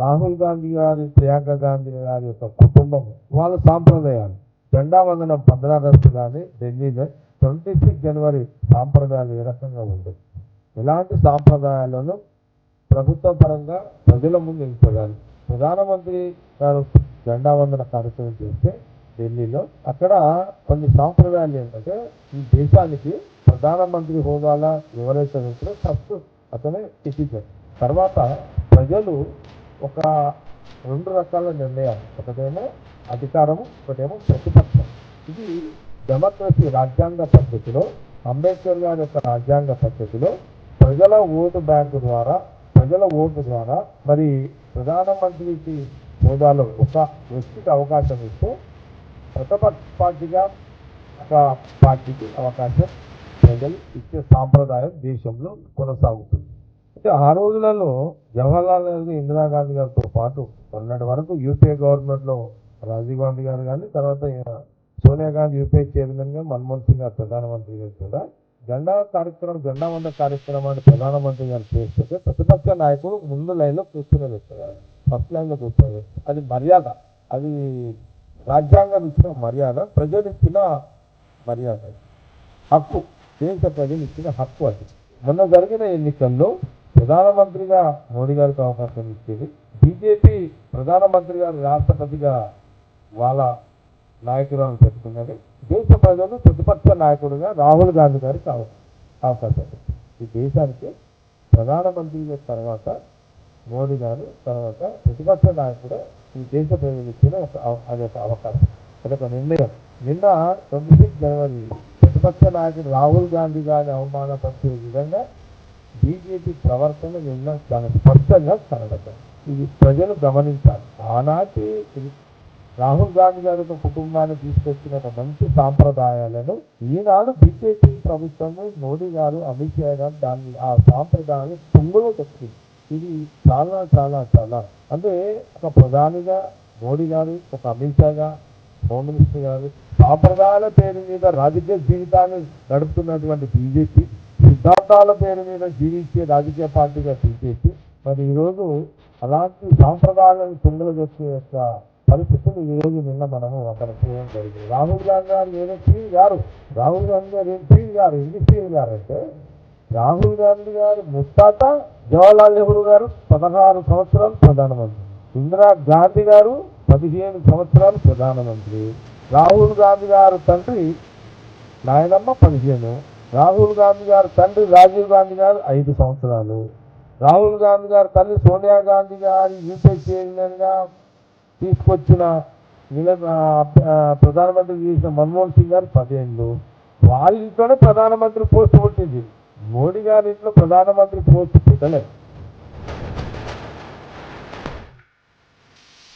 రాహుల్ గాంధీ గారి ప్రియాంక గాంధీ గారి యొక్క కుటుంబం వాళ్ళ సాంప్రదాయాలు జెండా వందనం 15 ఆగస్టు కానీ ఢిల్లీలో 26 జనవరి సాంప్రదాయాలు ఏ రకంగా ఉండేది, ఇలాంటి సాంప్రదాయాలను ప్రభుత్వ పరంగా ప్రజల ముందు ఎంచుకోవాలి. ప్రధానమంత్రి గారు జెండా వందన కార్యక్రమం చేస్తే ఢిల్లీలో అక్కడ కొన్ని సాంప్రదాయాలు ఏంటంటే ఈ దేశానికి ప్రధానమంత్రి హోదాలో ఎవరైతే ఉంటారో ఫస్ట్ అతనే సిటిజన్. తర్వాత ప్రజలు ఒక 2 రకాల నిర్ణయాలు, ఒకటేమో అధికారము, ఒకటేమో ప్రతిపక్షం. ఇది డెమోక్రసీ రాజ్యాంగ పద్ధతిలో, అంబేద్కర్ గారి యొక్క రాజ్యాంగ పద్ధతిలో ప్రజల ఓటు బ్యాంకు ద్వారా, ప్రజల ఓటు ద్వారా మరి ప్రధానమంత్రికి హోదాలో ఒక వ్యక్తికి అవకాశం ఇస్తే ప్రతిపక్ష పార్టీగా ఒక పార్టీకి అవకాశం ప్రజలు ఇచ్చే సాంప్రదాయం దేశంలో కొనసాగుతుంది. అయితే ఆ రోజులలో జవహర్లాల్ నెహ్రూ, ఇందిరాగాంధీ గారితో పాటు మొన్నటి వరకు యూపీఏ గవర్నమెంట్లో రాజీవ్ గాంధీ గారు కానీ, తర్వాత సోనియా గాంధీ యూపీఏ చైర్మన్గా, మన్మోహన్ సింగ్ గారు ప్రధానమంత్రి గారు కూడా జెండా వంద కార్యక్రమాన్ని ప్రధానమంత్రి గారు చేస్తుంటే ప్రతిపక్ష నాయకుడు ముందు లైన్లో కూర్చునే వ్యక్తి, ఫస్ట్ లైన్లో కూర్చునే. అది మర్యాద, అది రాజ్యాంగం ఇచ్చిన మర్యాద, ప్రజలు ఇచ్చిన మర్యాద, హక్కు, దేశ ప్రజలు ఇచ్చిన హక్కు. అది మొన్న జరిగిన ఎన్నికల్లో ప్రధానమంత్రిగా మోడీ గారికి అవకాశం ఇచ్చేది, బీజేపీ ప్రధానమంత్రి గారు రాష్ట్రపతిగా వాళ్ళ నాయకురాలు పెట్టుకున్నది, దేశ ప్రజలు ప్రతిపక్ష నాయకుడిగా రాహుల్ గాంధీ గారికి అవకాశం ఇచ్చింది. ఈ దేశానికి ప్రధానమంత్రి తర్వాత మోడీ గారు, తర్వాత ప్రతిపక్ష నాయకుడు ఈ దేశ ప్రజలు ఇచ్చిన అదొక అవకాశం, అదొక నిర్ణయం. నిన్న 26 జనవరి ప్రతిపక్ష నాయకుడు రాహుల్ గాంధీ గారిని అవమానపరిచే విధంగా బీజేపీ ప్రవర్తన నిన్న చాలా స్పష్టంగా కనబడ్డాయి. ఇది ప్రజలు గమనించాలి. ఆనాటి రాహుల్ గాంధీ గారి కుటుంబాన్ని తీసుకొచ్చిన మంచి సాంప్రదాయాలను ఈనాడు బీజేపీ ప్రభుత్వము, మోడీ గారు, అమిత్ షా గారు దాన్ని ఆ సాంప్రదాయాన్ని తుంగులో తెచ్చింది. ఇది చాలా చాలా చాలా అంటే ఒక ప్రధానిగా మోడీ గారు, ఒక అమిత్ షా గారు, హోమ్ మినిస్టర్ గారు సాంప్రదాయాల పేరు మీద రాజకీయ జీవితాన్ని నడుపుతున్నటువంటి బీజేపీ, సిద్ధాంతాల పేరు మీద జీవించే రాజకీయ పార్టీగా బీజేపీ మరి ఈరోజు అలాంటి సాంప్రదాయాలను తుంగలు వచ్చే యొక్క పరిస్థితులు ఈరోజు నిన్న మనము అక్కడ చేయడం జరిగింది. రాహుల్ గాంధీ గారు ఏదో పీర్ గారు, రాహుల్ గాంధీ గారు ఏం పీర్ గారు, ఎందుకు పీర్ గారు అంటే రాహుల్ గాంధీ గారు ముత్తాత జవహర్లాల్ నెహ్రూ గారు 16 సంవత్సరాలు ప్రధానమంత్రి, ఇందిరా గాంధీ గారు 15 సంవత్సరాలు ప్రధానమంత్రి, రాహుల్ గాంధీ గారు తండ్రి నాయనమ్మ 15, రాహుల్ గాంధీ గారు తండ్రి రాజీవ్ గాంధీ గారు 5 సంవత్సరాలు, రాహుల్ గాంధీ గారు తల్లి సోనియా గాంధీ గారి యూపీఏ చైర్మన్గా తీసుకొచ్చిన ప్రధానమంత్రి చేసిన మన్మోహన్ సింగ్ గారు 10 ఏళ్ళు. వాళ్ళ ఇంట్లోనే ప్రధానమంత్రి పోస్ట్ పుట్టింది, మోడీ గారి ఇంట్లో ప్రధానమంత్రి పోస్ట్ పుట్టలేదు.